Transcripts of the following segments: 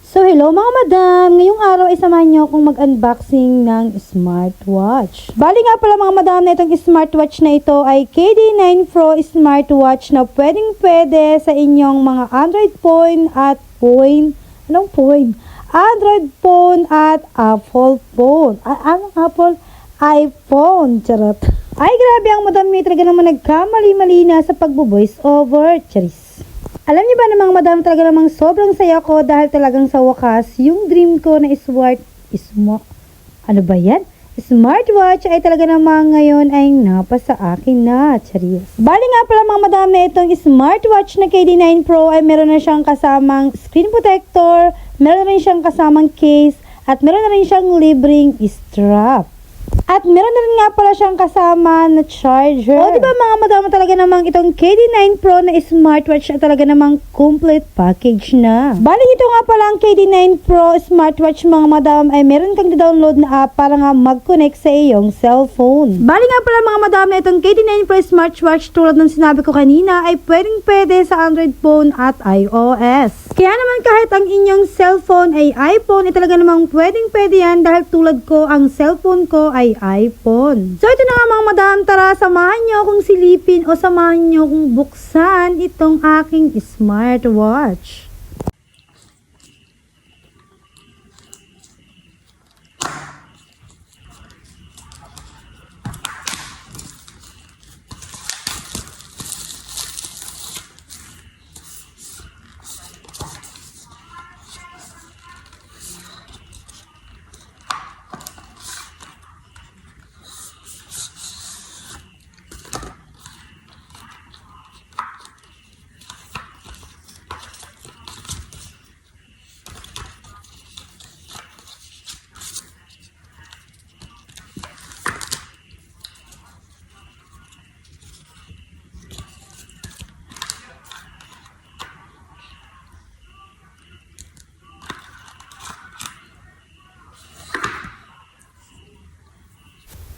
So hello mga madam, ngayong araw ay samahan niyo akong mag-unboxing ng smartwatch. Bali nga pala mga madam na itong smartwatch na ito ay KD9 Pro smartwatch na pwede sa inyong mga Android phone at Android phone at Apple phone. Anong Apple? iPhone. Charot. Ay grabe ang madam, may talaga naman nagkamali-mali na sa pagbo-voice over. Charis. Alam niyo ba na mga madam, talaga namang sobrang saya ko dahil talagang sa wakas, yung dream ko na smartwatch ay talaga namang ngayon ay napasa akin na. Charis. Bali nga pala mga madam na itong smartwatch na KD9 Pro ay meron na siyang kasamang screen protector, meron na rin siyang kasamang case, at meron na rin siyang libreng strap. At meron na rin nga pala siyang kasama na charger. O diba mga madam, talaga namang itong KD9 Pro na smartwatch ay talaga namang complete package na. Bali ito nga pala ang KD9 Pro smartwatch mga madam ay meron kang download na app para nga mag-connect sa iyong cellphone. Bali nga pala mga madam na itong KD9 Pro smartwatch tulad ng sinabi ko kanina ay pwede sa Android phone at iOS. Kaya naman kahit ang inyong cellphone ay iPhone ay talaga namang pwede yan dahil tulad ko ang cellphone ko ay iPhone. So ito na nga mga madam, tara samahan nyo akong silipin o samahan nyo akong buksan itong aking smartwatch.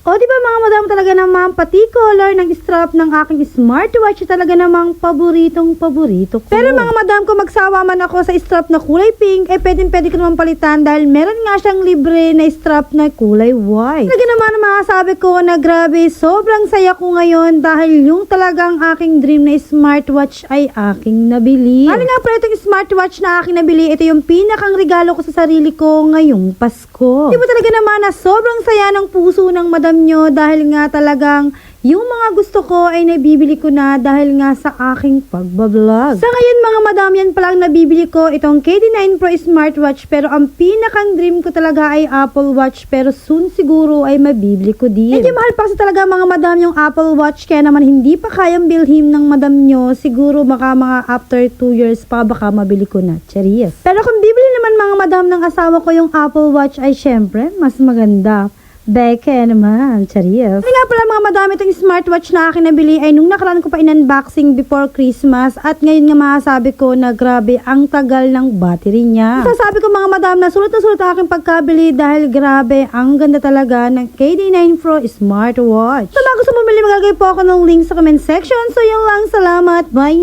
O diba mga madam, talaga namang pati color ng strap ng aking smartwatch talaga namang paborito ko. Pero mga madam, kung magsawa man ako sa strap na kulay pink, pwede ko naman palitan dahil meron nga siyang libre na strap na kulay white. Talaga naman masasabi ko na grabe, sobrang saya ko ngayon dahil yung talagang aking dream na smartwatch ay aking nabili. Bali nga pala itong smartwatch na aking nabili, ito yung pinakang regalo ko sa sarili ko ngayong Pasko. Diba talaga naman na sobrang saya ng puso ng madam nyo dahil nga talagang yung mga gusto ko ay nabibili ko na dahil nga sa aking pagbablog. Sa ngayon mga madam, yan pala ang nabibili ko, itong KD9 Pro smartwatch, pero ang pinakang dream ko talaga ay Apple Watch, pero soon siguro ay mabibili ko din. Medyo mahal pa kasi talaga mga madam yung Apple Watch, kaya naman hindi pa kayang bilhin ng madam nyo, siguro baka mga after 2 years pa baka mabili ko na. Charis. Pero kung bibili naman mga madam ng asawa ko yung Apple Watch ay syempre mas maganda. Beke naman, charis. Nga pala mga madami itong smartwatch na akin nabili ay nung nakaraan ko pa in-unboxing before Christmas at ngayon nga masasabi ko na grabe ang tagal ng battery niya. Sasabi ko mga madam na sulit ang aking pagkabili dahil grabe ang ganda talaga ng KD9 Pro smartwatch. So mga gusto bumili, magagay po ako ng link sa comment section. So yun lang, salamat, bye!